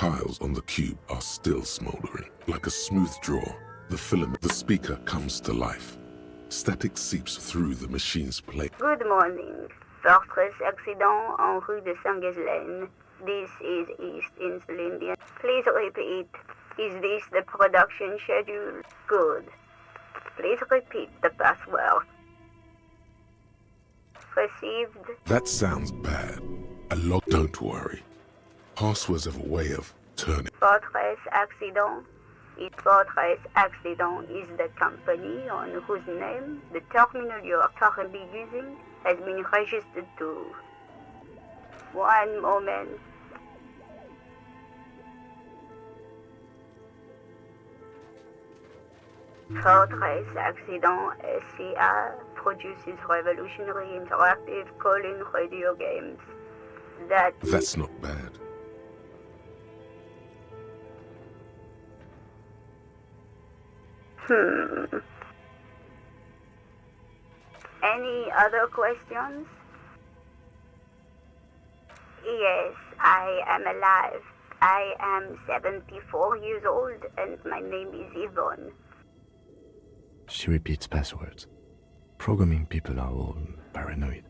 tiles on the cube are still smoldering. Like a smooth draw, the speaker comes to life. Static seeps through the machine's plate. Good morning. Fortress accident en rue de Saint-Ghislaine. This is East Insulindian. Please repeat. Is this the production schedule? Good. Please repeat the password. Received. That sounds bad. Don't worry. Passwords have a way of turning. Fortress accident. Fortress accident is the company on whose name the terminal you are currently using has been registered to. One moment. Fortress Accident SCA produces revolutionary interactive call-in radio games. That's not bad. Any other questions? Yes, I am alive. I am 74 years old and my name is Yvonne. She repeats passwords. Programming people are all paranoid.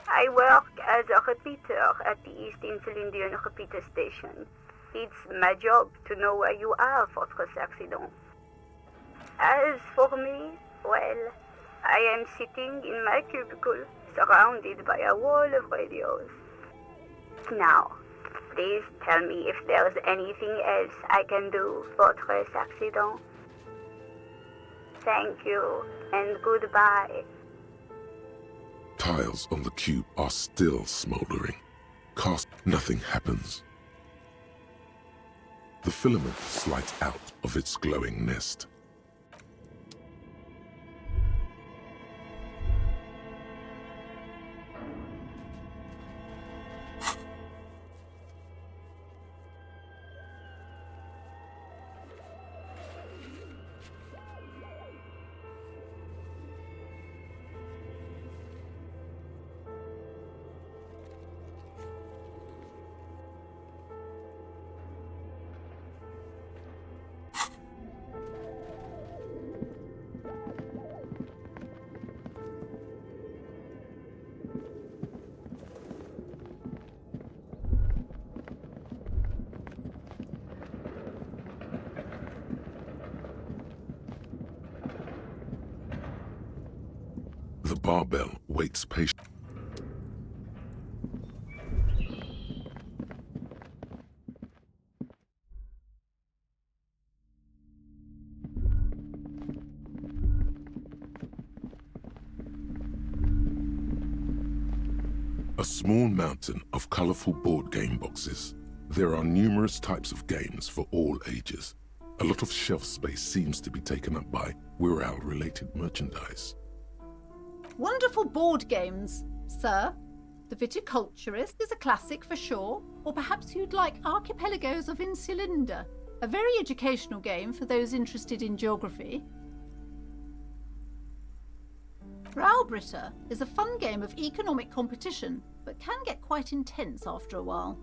I work as a repeater at the East Insulindian repeater station. It's my job to know where you are, Fortress Accident. As for me, well, I am sitting in my cubicle, surrounded by a wall of radios. Now, please tell me if there's anything else I can do, Fortress Accident. Thank you, and goodbye. Tiles on the cube are still smoldering. Nothing happens. The filament slides out of its glowing nest. The barbell waits patiently. A small mountain of colorful board game boxes. There are numerous types of games for all ages. A lot of shelf space seems to be taken up by Wirral-related merchandise. Wonderful board games, sir. The Viticulturist is a classic for sure, or perhaps you'd like Archipelagos of Insulinda, a very educational game for those interested in geography. Browbritter is a fun game of economic competition, but can get quite intense after a while.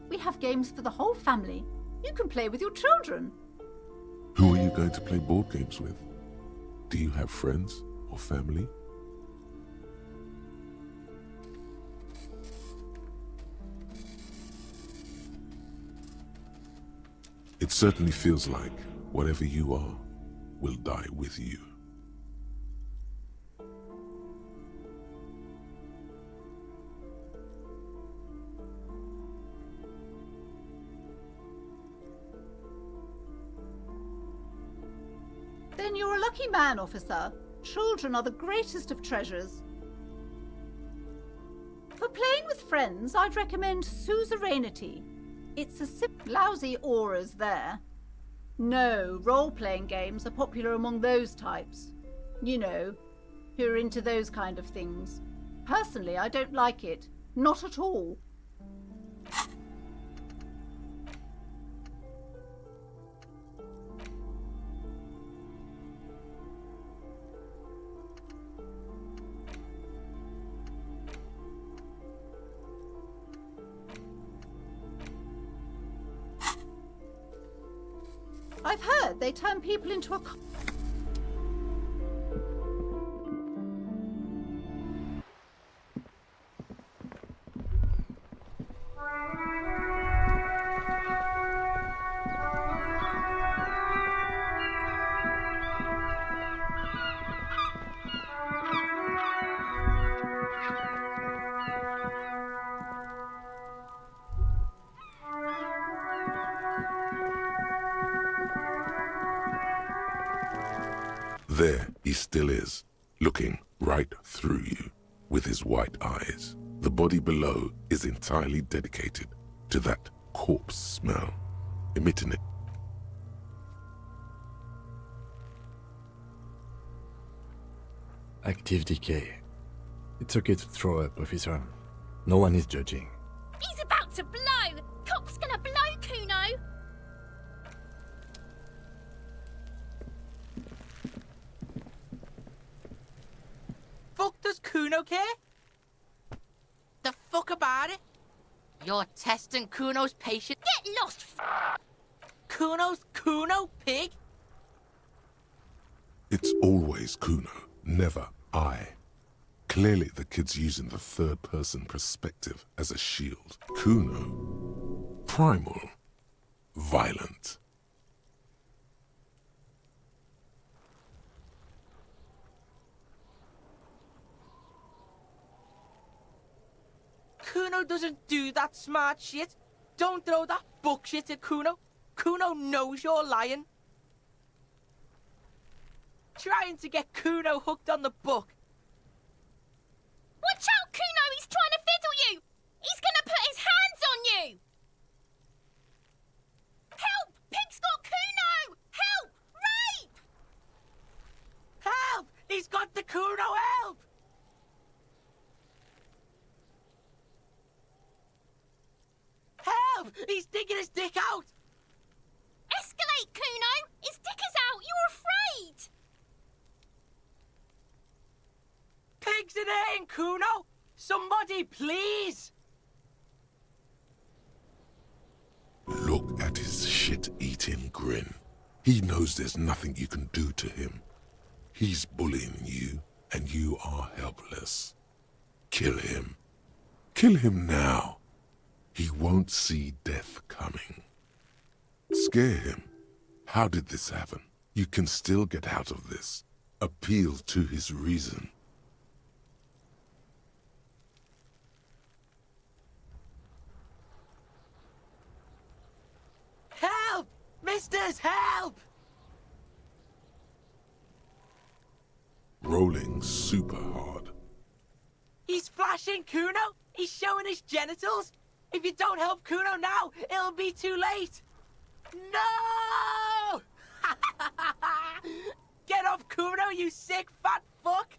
We have games for the whole family. You can play with your children. Who are you going to play board games with? Do you have friends or family? It certainly feels like whatever you are will die with you. Then you're a lucky man, officer. Children are the greatest of treasures. For playing with friends, I'd recommend Suzerainty. It's a lousy auras there. No, role-playing games are popular among those types. You know, who are into those kind of things. Personally, I don't like it. Not at all. I've heard they turn people into a... There he still is, looking right through you with his white eyes. The body below is entirely dedicated to that corpse smell, emitting it. Active decay. It's okay to throw up, officer. No one is judging. He's about to blow! Cop's gonna blow, Kuno! Fuck does Kuno care? The fuck about it? You're testing Kuno's patience. Get lost, Kuno, pig? It's always Kuno, never I. Clearly the kid's using the third-person perspective as a shield. Kuno, primal, violent. Kuno doesn't do that smart shit. Don't throw that book shit at Kuno. Kuno knows you're lying. Trying to get Kuno hooked on the book. Watch out, Kuno! He's trying to fiddle you! He's gonna put his hands on you! Help! Pig's got Kuno! Help! Rape! Help! He's got the Kuno, help! Help! He's digging his dick out! Escalate, Kuno! His dick is out! You're afraid! Pigs in here, Kuno! Somebody, please! Look at his shit-eating grin. He knows there's nothing you can do to him. He's bullying you, and you are helpless. Kill him. Kill him now. He won't see death coming. Scare him. How did this happen? You can still get out of this. Appeal to his reason. Help! Misters, help! Rolling super hard. He's flashing Kuno! He's showing his genitals! If you don't help Kuno now, it'll be too late! No! Get off Kuno, you sick fat fuck!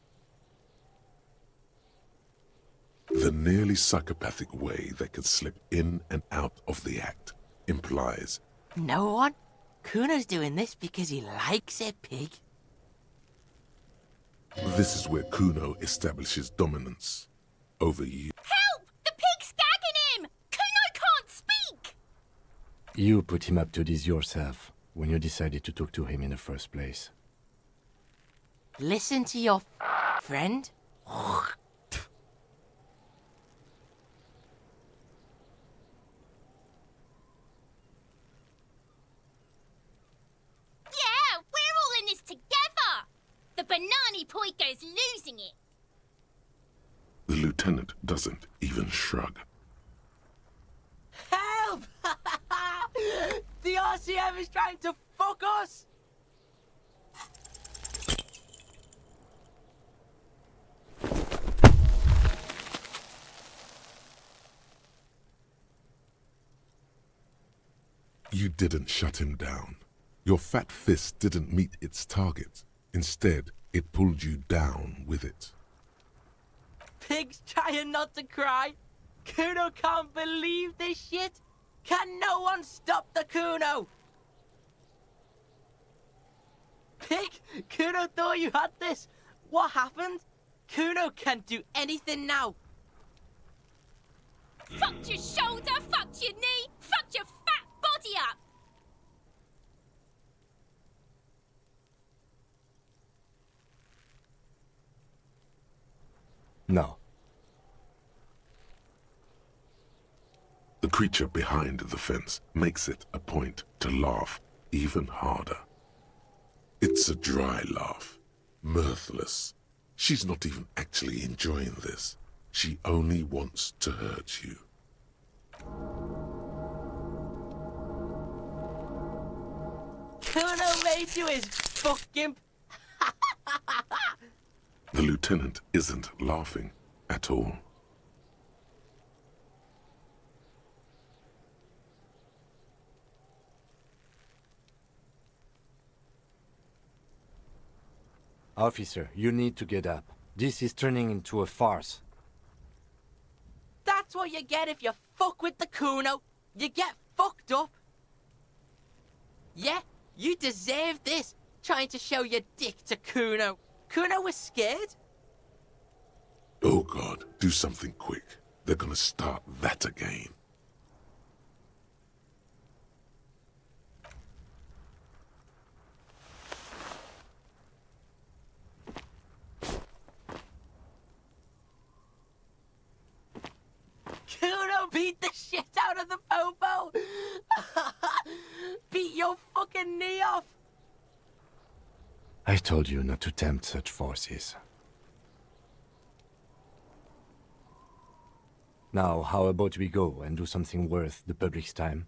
The nearly psychopathic way they could slip in and out of the act implies No one? Kuno's doing this because he likes it, pig. this is where Kuno establishes dominance over you. Help! The pig's gagging him! Kuno can't speak! You put him up to this yourself when you decided to talk to him in the first place. Listen to your friend. Yeah, we're all in this together! The Banani Poiko's losing it! The lieutenant doesn't even shrug. Help! The RCM is trying to fuck us! You didn't shut him down. Your fat fist didn't meet its target. Instead, it pulled you down with it. Pig's trying not to cry. Kuno can't believe this shit. Can no one stop the Kuno? Pig, Kuno thought you had this. What happened? Kuno can't do anything now. Fucked your shoulder, fucked your knee, fucked your fat body up! The creature behind the fence makes it a point to laugh even harder. It's a dry laugh, mirthless. She's not even actually enjoying this. She only wants to hurt you. Kuno made you his fucking... The lieutenant isn't laughing at all. Officer, you need to get up. This is turning into a farce. That's what you get if you fuck with the Kuno. You get fucked up. Yeah, you deserve this, trying to show your dick to Kuno. Kuno was scared. Oh God, do something quick. They're gonna start that again. Kuno beat the shit out of the popo. Beat your fucking knee off. I told you not to tempt such forces. Now, how about we go and do something worth the public's time?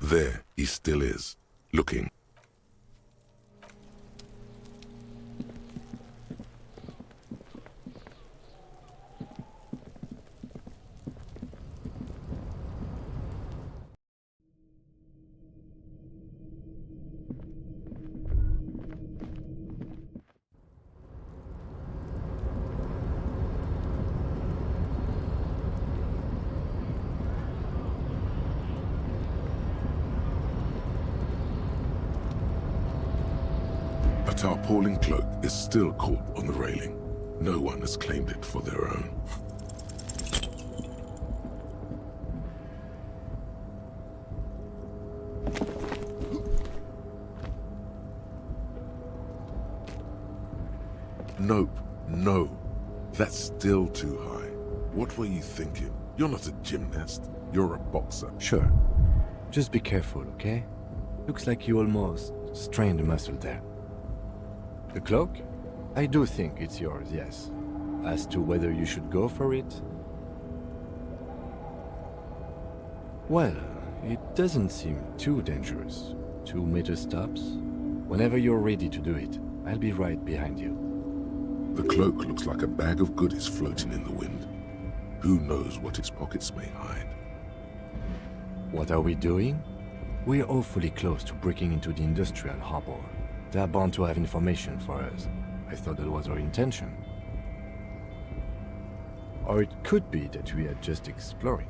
There he still is, looking. A tarpaulin cloak is still caught on the railing. No one has claimed it for their own. Nope, no. That's still too high. What were you thinking? You're not a gymnast. You're a boxer. Sure. Just be careful, okay? Looks like you almost strained a muscle there. The cloak? I do think it's yours, yes. As to whether you should go for it? Well, it doesn't seem too dangerous. 2 meter stops. Whenever you're ready to do it, I'll be right behind you. The cloak looks like a bag of goodies floating in the wind. Who knows what its pockets may hide? What are we doing? We're awfully close to breaking into the industrial harbor. They're bound to have information for us. I thought that was our intention. Or it could be that we are just exploring.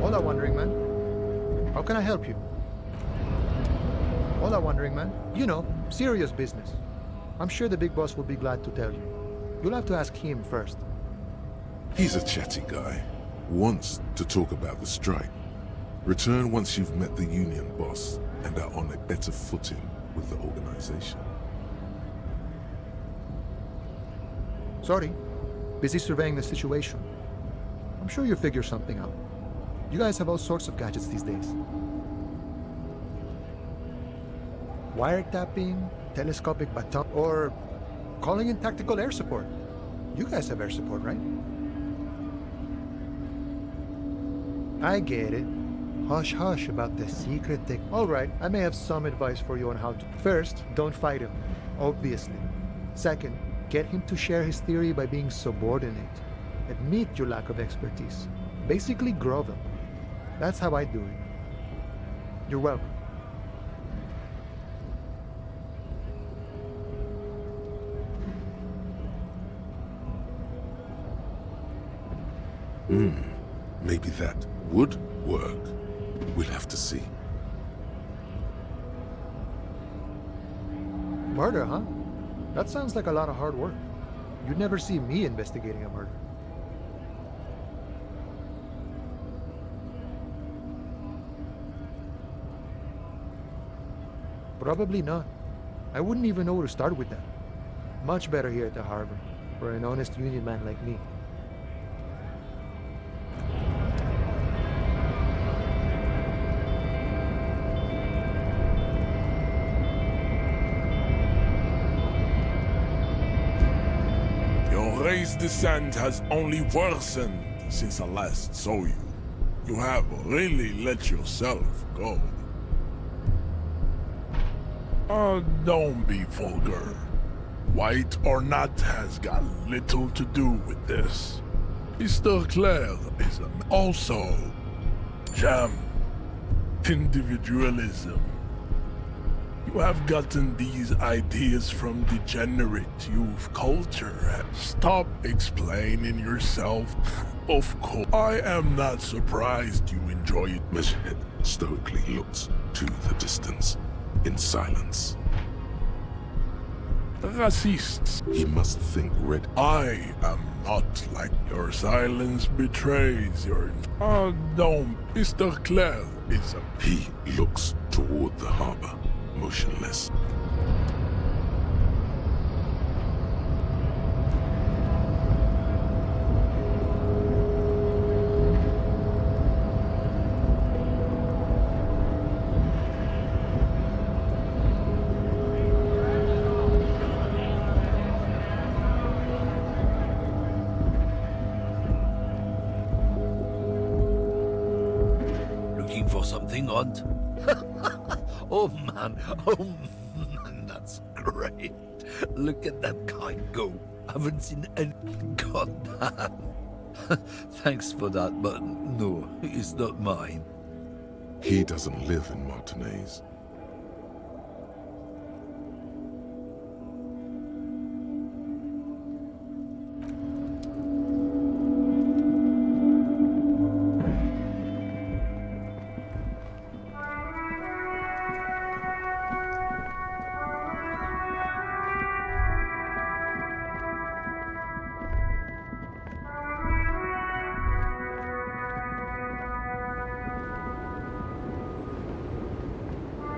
Hola, Wandering Man. How can I help you? Hola, Wandering Man. You know, serious business. I'm sure the big boss will be glad to tell you. You'll have to ask him first. He's a chatty guy. Wants to talk about the strike. Return once you've met the union boss and are on a better footing with the organization. Sorry. Busy surveying the situation. I'm sure you'll figure something out. You guys have all sorts of gadgets these days. Wiretapping, telescopic baton, or calling in tactical air support. You guys have air support, right? I get it. Hush hush about the secret thing. Alright, I may have some advice for you on how to. First, don't fight him, obviously. Second, get him to share his theory by being subordinate. Admit your lack of expertise. Basically grow them. That's how I do it. You're welcome. Maybe that would work. We'll have to see. Murder, huh? That sounds like a lot of hard work. You'd never see me investigating a murder. Probably not. I wouldn't even know where to start with that. Much better here at the harbor, for an honest union man like me. Your race descent has only worsened since I last saw you. You have really let yourself go. Don't be vulgar. White or not has got little to do with this. Mr. Claire is also jam. Individualism. You have gotten these ideas from degenerate youth culture. Stop explaining yourself. Of course, I am not surprised you enjoy it. Meshhead stoically looks to the distance, in silence. Racists. He must think red. I am not like your silence betrays your... don't. Mr. Claire is a... He looks toward the harbor, motionless. Looking for something, Aunt? Oh man, that's great. Look at that guy go. Haven't seen any... God damn. Thanks for that, but no, it's not mine. He doesn't live in Martinez.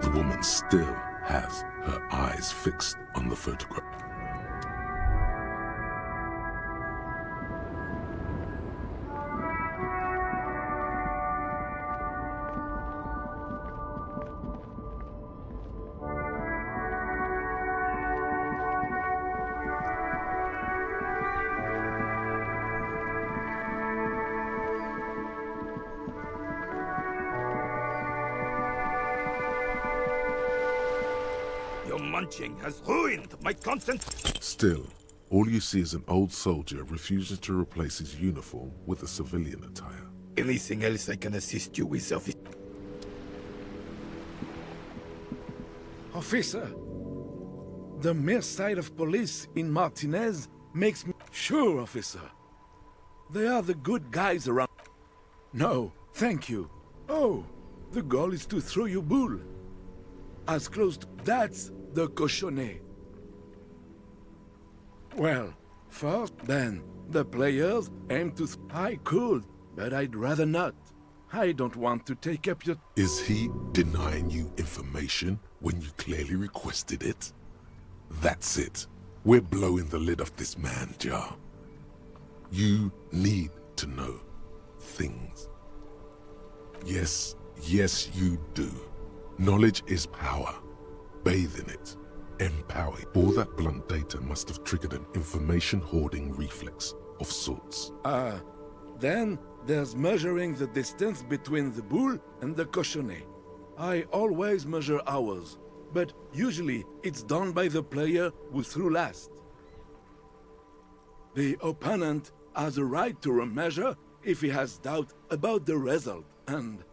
The woman still has her eyes fixed on the photograph. Your munching has ruined my concentration. Still, all you see is an old soldier refusing to replace his uniform with a civilian attire. Anything else I can assist you with, officer? Officer, the mere sight of police in Martinez makes me... Sure, officer. They are the good guys around... No, thank you. Oh, the goal is to throw you bull. As close to... That's the cochonnet. Well, first then, the players aim to... I could, but I'd rather not. I don't want to take up your... Is he denying you information when you clearly requested it? That's it. We're blowing the lid off this man jar. You need to know things. Yes, you do. Knowledge is power. Bathe in it. Empower it. All that blunt data must have triggered an information hoarding reflex of sorts. Then there's measuring the distance between the bull and the cochonnet. I always measure ours, but usually it's done by the player who threw last. The opponent has a right to remeasure if he has doubt about the result, and...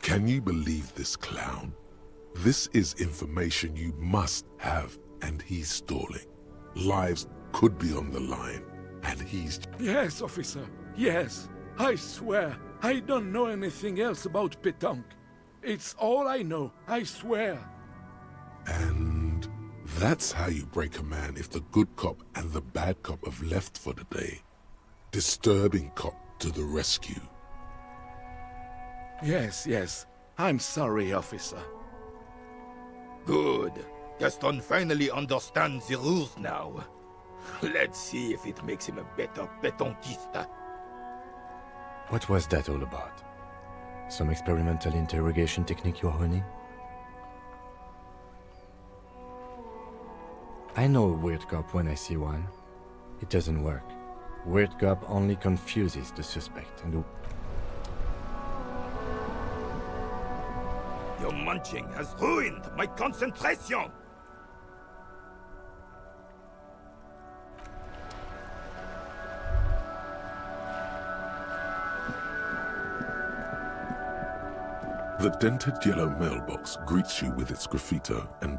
Can you believe this clown? This is information you must have, and he's stalling. Lives could be on the line, and he's... Yes, officer, yes. I swear, I don't know anything else about pétanque. It's all I know, I swear. And that's how you break a man if the good cop and the bad cop have left for the day. Disturbing cop to the rescue. Yes, yes. I'm sorry, officer. Good. Gaston finally understands the rules now. Let's see if it makes him a better pétanquista. What was that all about? Some experimental interrogation technique you're honing? I know a weird cop when I see one. It doesn't work. Weird cop only confuses the suspect and... Your munching has ruined my concentration! The dented yellow mailbox greets you with its graffito and...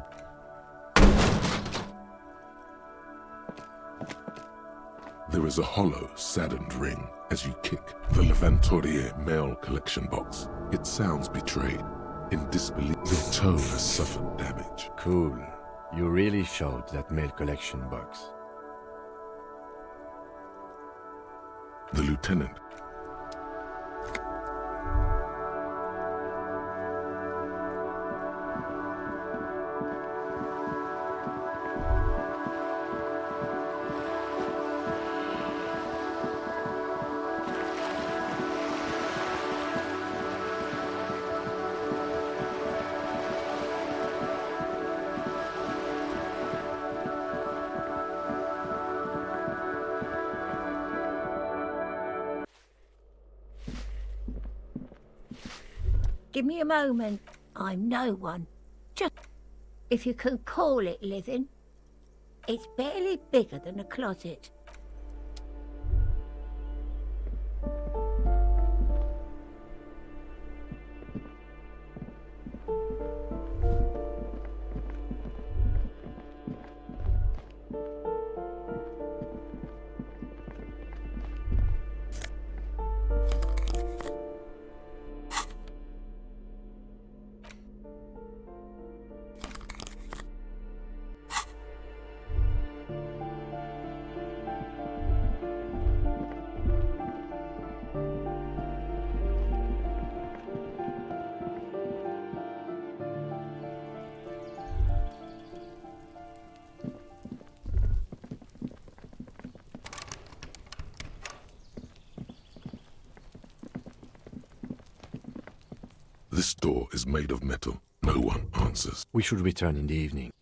There is a hollow, saddened ring as you kick the Levantourier mail collection box. It sounds betrayed. In disbelief, the tone has suffered damage. Cool. You really showed that mail collection box. The lieutenant... Give me a moment. I'm no one. Just... if you can call it living. It's barely bigger than a closet. This door is made of metal. No one answers. We should return in the evening.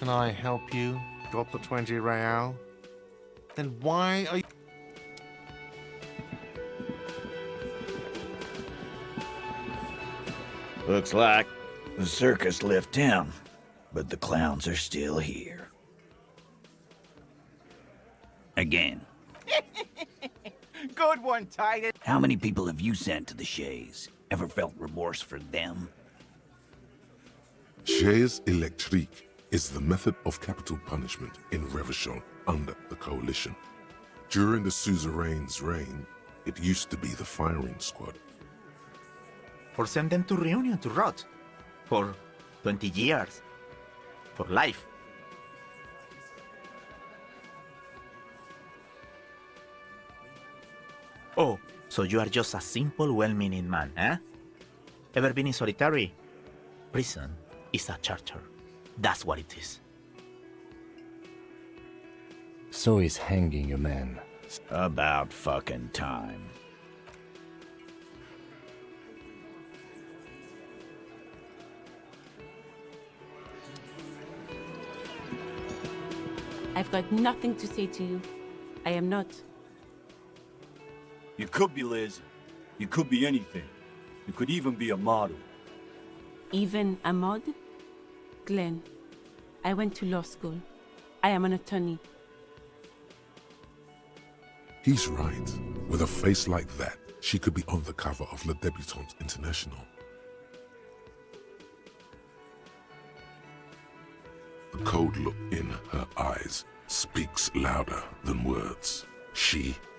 Can I help you? Got the 20 real? Then why are you... Looks like the circus left town, but the clowns are still here. Again. Good one, Tiger. How many people have you sent to the Shays? Ever felt remorse for them? Chaise électrique is the method of capital punishment in Revachol under the Coalition. During the suzerain's reign, it used to be the firing squad. Or send them to Reunion to rot. For 20 years. For life. Oh, so you are just a simple, well-meaning man, eh? Ever been in solitary? Prison is a charter. That's what it is. So is hanging a man. About fucking time. I've got nothing to say to you. I am not. You could be Liz. You could be anything. You could even be a model. Even a mod? Glenn, I went to law school. I am an attorney. He's right. With a face like that, she could be on the cover of Le Debutante International. The cold look in her eyes speaks louder than words.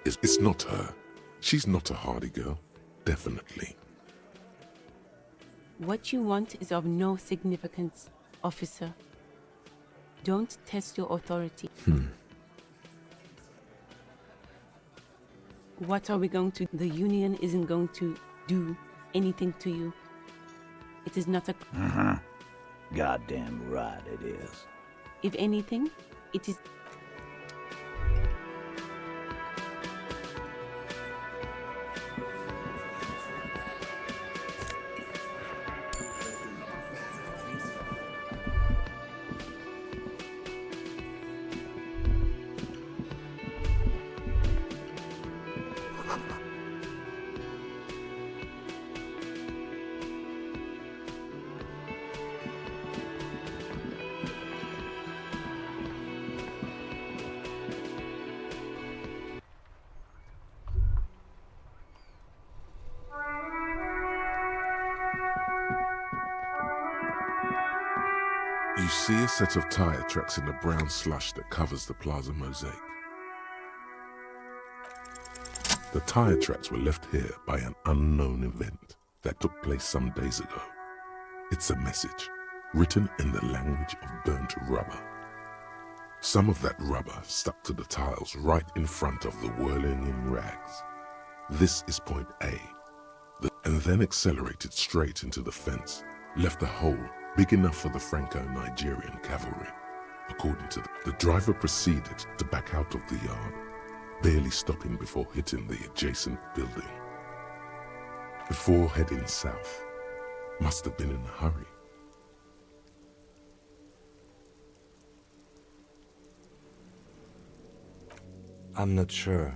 It's not her. She's not a hardy girl. Definitely. What you want is of no significance, officer. Don't test your authority. What are we going to... The Union isn't going to do anything to you. It is not a... Goddamn right it is. If anything, it is... You see a set of tire tracks in the brown slush that covers the plaza mosaic. The tire tracks were left here by an unknown event that took place some days ago. It's a message, written in the language of burnt rubber. Some of that rubber stuck to the tiles right in front of the whirling in rags. This is point A, and then accelerated straight into the fence, left a hole big enough for the Franco-Nigerian cavalry. According to the driver proceeded to back out of the yard, barely stopping before hitting the adjacent building. Before heading south, must have been in a hurry. I'm not sure.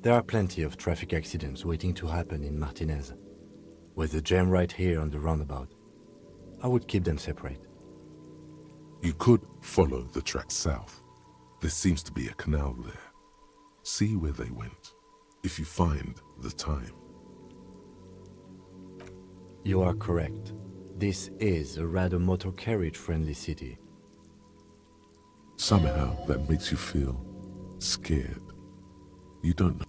There are plenty of traffic accidents waiting to happen in Martinez. With the jam right here on the roundabout, I would keep them separate. You could follow the track south. There seems to be a canal there. See where they went, if you find the time. You are correct. This is a rather motor carriage-friendly city. Somehow that makes you feel scared. You don't know.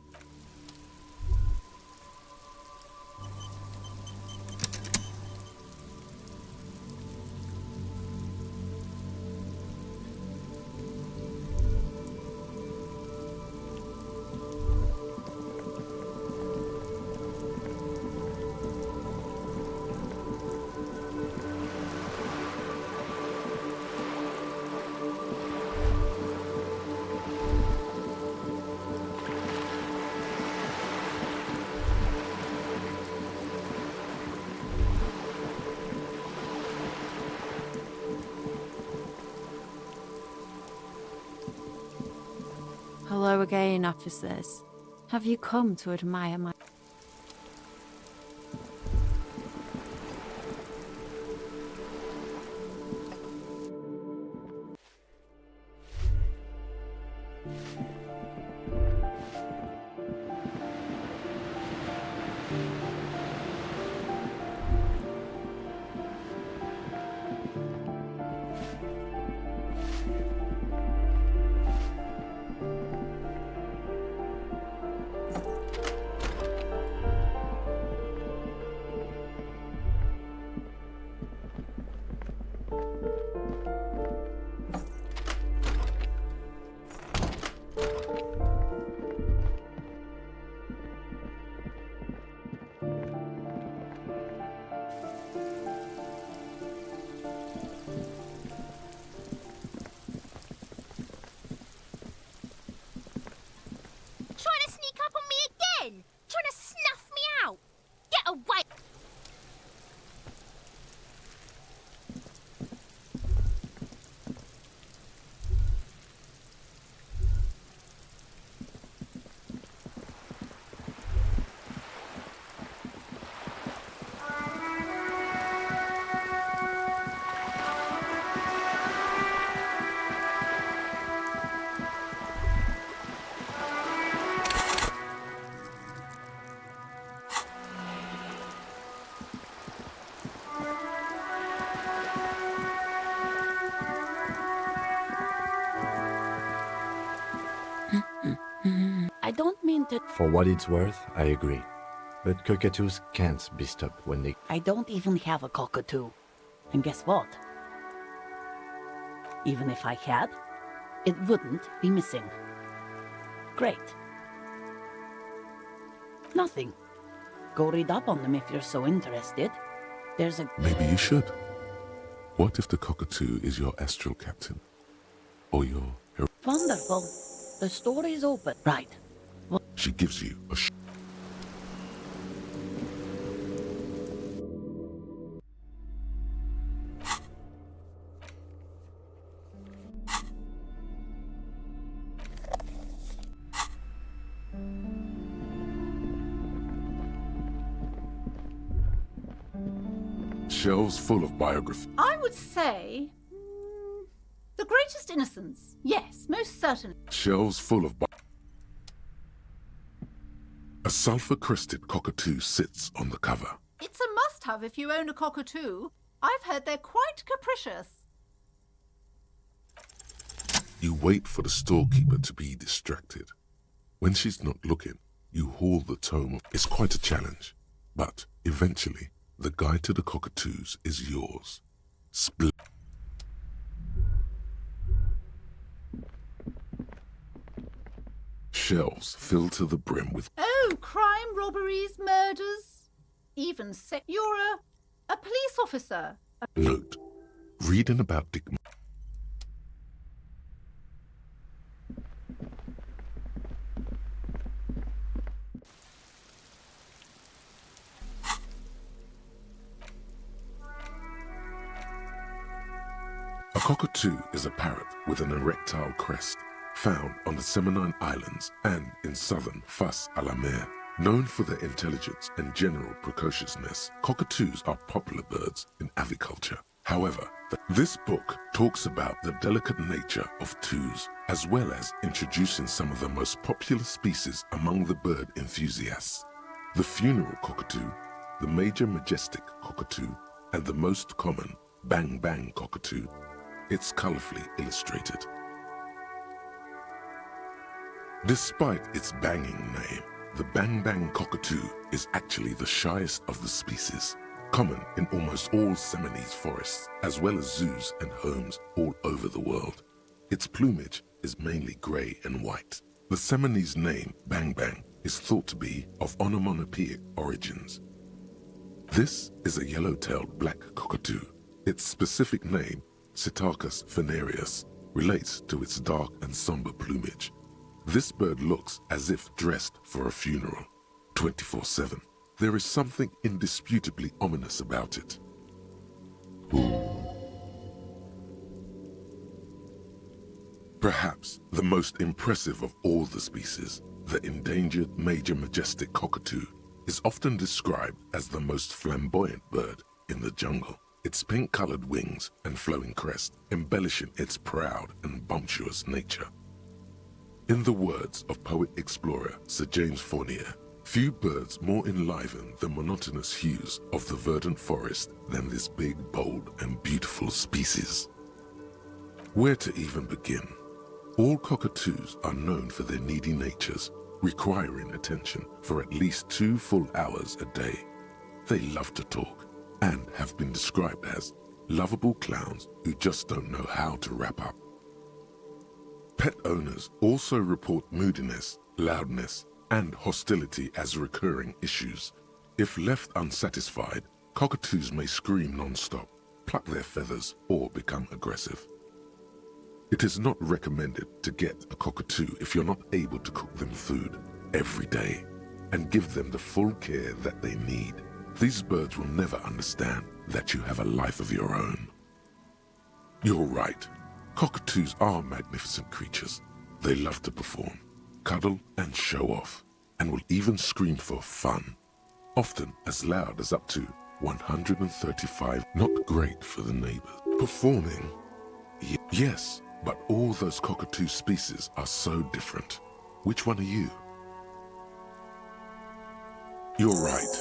Hello again, officers. Have you come to admire my... Trying to sneak up on me again? Trying to snuff me out? Get away! I don't mean to... For what it's worth, I agree. But cockatoos can't be stopped when they... I don't even have a cockatoo. And guess what? Even if I had, it wouldn't be missing. Great. Nothing. Go read up on them if you're so interested. There's a... Maybe you should. What if the cockatoo is your astral captain? Or your... Wonderful. The story's open. Right. She gives you a shelves full of biography. I would say... The Greatest Innocence. Yes, most certainly. Shelves full of a sulfur-crested cockatoo sits on the cover. It's a must-have if you own a cockatoo. I've heard they're quite capricious. You wait for the storekeeper to be distracted. When she's not looking, you haul the tome. It's quite a challenge, but eventually, the guide to the cockatoos is yours. Shelves filled to the brim with... Oh, crime, robberies, murders, even sex. You're a police officer. Note, reading about Dick... A cockatoo is a parrot with an erectile crest, found on the Seminine Islands and in southern Fas a la Mer. Known for their intelligence and general precociousness, cockatoos are popular birds in aviculture. However, this book talks about the delicate nature of toos, as well as introducing some of the most popular species among the bird enthusiasts. The funeral cockatoo, the major majestic cockatoo, and the most common bang bang cockatoo. It's colorfully illustrated. Despite its banging name, the bang bang cockatoo is actually the shyest of the species, common in almost all Seminese forests, as well as zoos and homes all over the world. Its plumage is mainly gray and white. The Seminese name bang bang is thought to be of onomatopoeic origins. This is a yellow-tailed black cockatoo. Its specific name, Psittacus venereus, relates to its dark and somber plumage. This bird looks as if dressed for a funeral, 24/7. There is something indisputably ominous about it. Perhaps the most impressive of all the species, the endangered major majestic cockatoo, is often described as the most flamboyant bird in the jungle. Its pink-colored wings and flowing crest embellishing its proud and bumptious nature. In the words of poet-explorer Sir James Fournier, few birds more enliven the monotonous hues of the verdant forest than this big, bold, and beautiful species. Where to even begin? All cockatoos are known for their needy natures, requiring attention for at least 2 full hours a day. They love to talk and have been described as lovable clowns who just don't know how to wrap up. Pet owners also report moodiness, loudness, and hostility as recurring issues. If left unsatisfied, cockatoos may scream non-stop, pluck their feathers, or become aggressive. It is not recommended to get a cockatoo if you're not able to cook them food every day and give them the full care that they need. These birds will never understand that you have a life of your own. You're right. Cockatoos are magnificent creatures. They love to perform, cuddle and show off, and will even scream for fun, often as loud as up to 135. Not great for the neighbors. Performing? Yes, but all those cockatoo species are so different. Which one are you? You're right.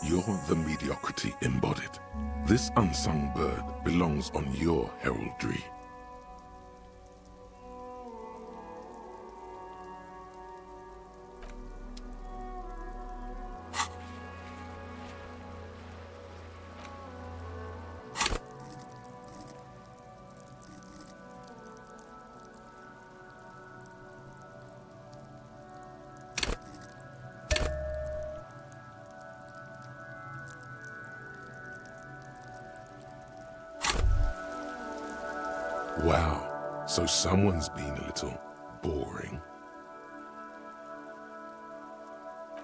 You're the mediocrity embodied. This unsung bird belongs on your heraldry. Wow, so someone's been a little boring.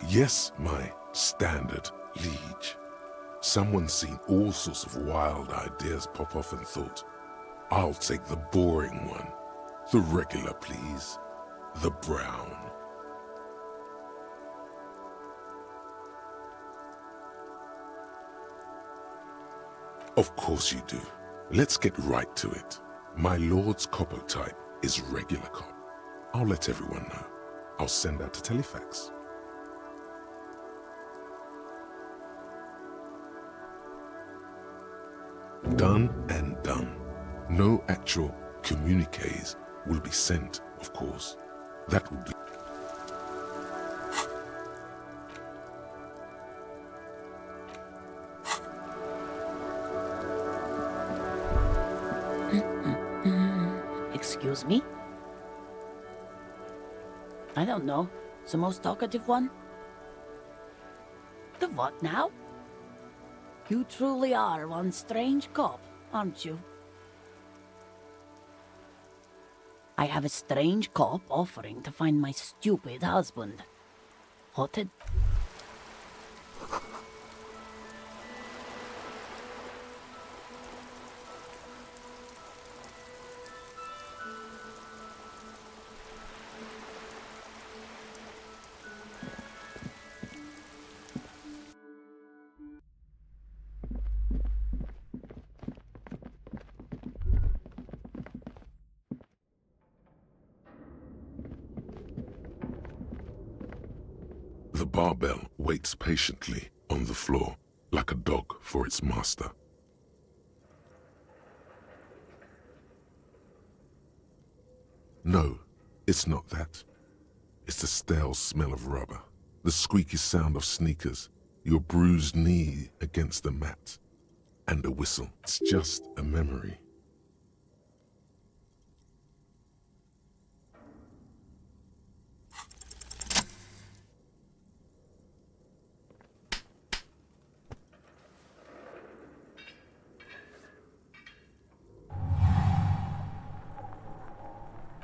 Yes, my standard liege. Someone's seen all sorts of wild ideas pop off and thought, I'll take the boring one. The regular, please. The brown. Of course you do. Let's get right to it. My lord's coppo type is regular cop. I'll let everyone know. I'll send out a telefax. Done and done. No actual communiques will be sent, of course. That will be... Excuse me? I don't know. The most talkative one? The what now? You truly are one strange cop, aren't you? I have a strange cop offering to find my stupid husband. What a... The barbell waits patiently on the floor, like a dog for its master. No, it's not that. It's the stale smell of rubber, the squeaky sound of sneakers, your bruised knee against the mat, and a whistle. It's just a memory.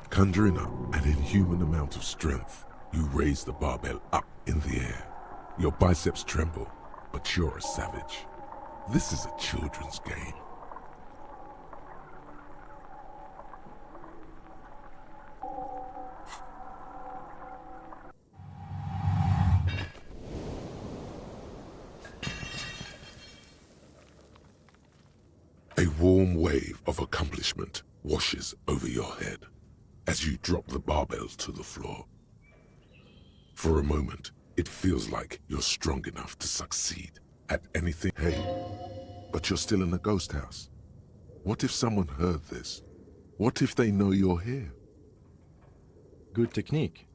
Conjuring up an inhuman amount of strength, you raise the barbell up in the air. Your biceps tremble, but you're a savage. This is a children's game. A warm wave of accomplishment washes over your head as you drop the barbell to the floor. For a moment, it feels like you're strong enough to succeed at anything. Hey, but you're still in a ghost house. What if someone heard this? What if they know you're here? Good technique.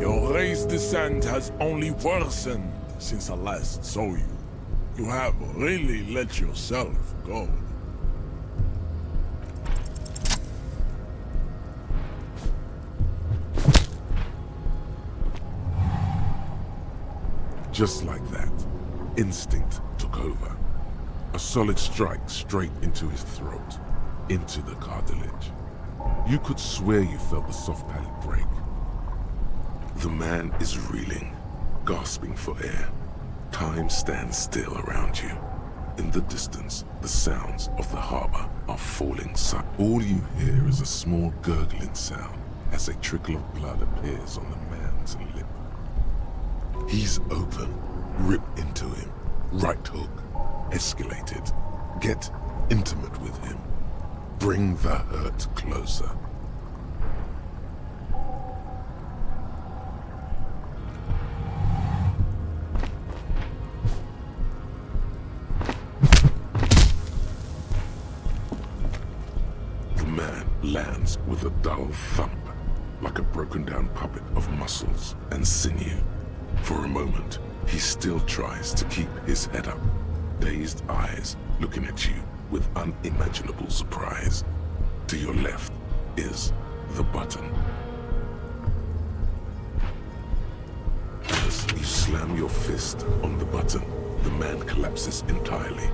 Your descent has only worsened since I last saw you. You have really let yourself go. Just like that, instinct took over. A solid strike straight into his throat, into the cartilage. You could swear you felt the soft palate break. The man is reeling, gasping for air. Time stands still around you. In the distance, the sounds of the harbor are falling silent. All you hear is a small gurgling sound as a trickle of blood appears on the man's lip. He's open. Rip into him. Right hook. Escalated. Get intimate with him. Bring the hurt closer. The man lands with a dull thump, like a broken down puppet of muscles and sinew. For a moment, he still tries to keep his head up, dazed eyes looking at you with unimaginable surprise. To your left is the button. As you slam your fist on the button, the man collapses entirely,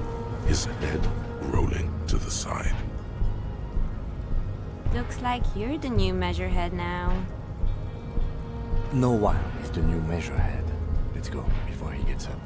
his head rolling to the side. Looks like you're the new measurehead now. No one is the new measurehead. Let's go before he gets up.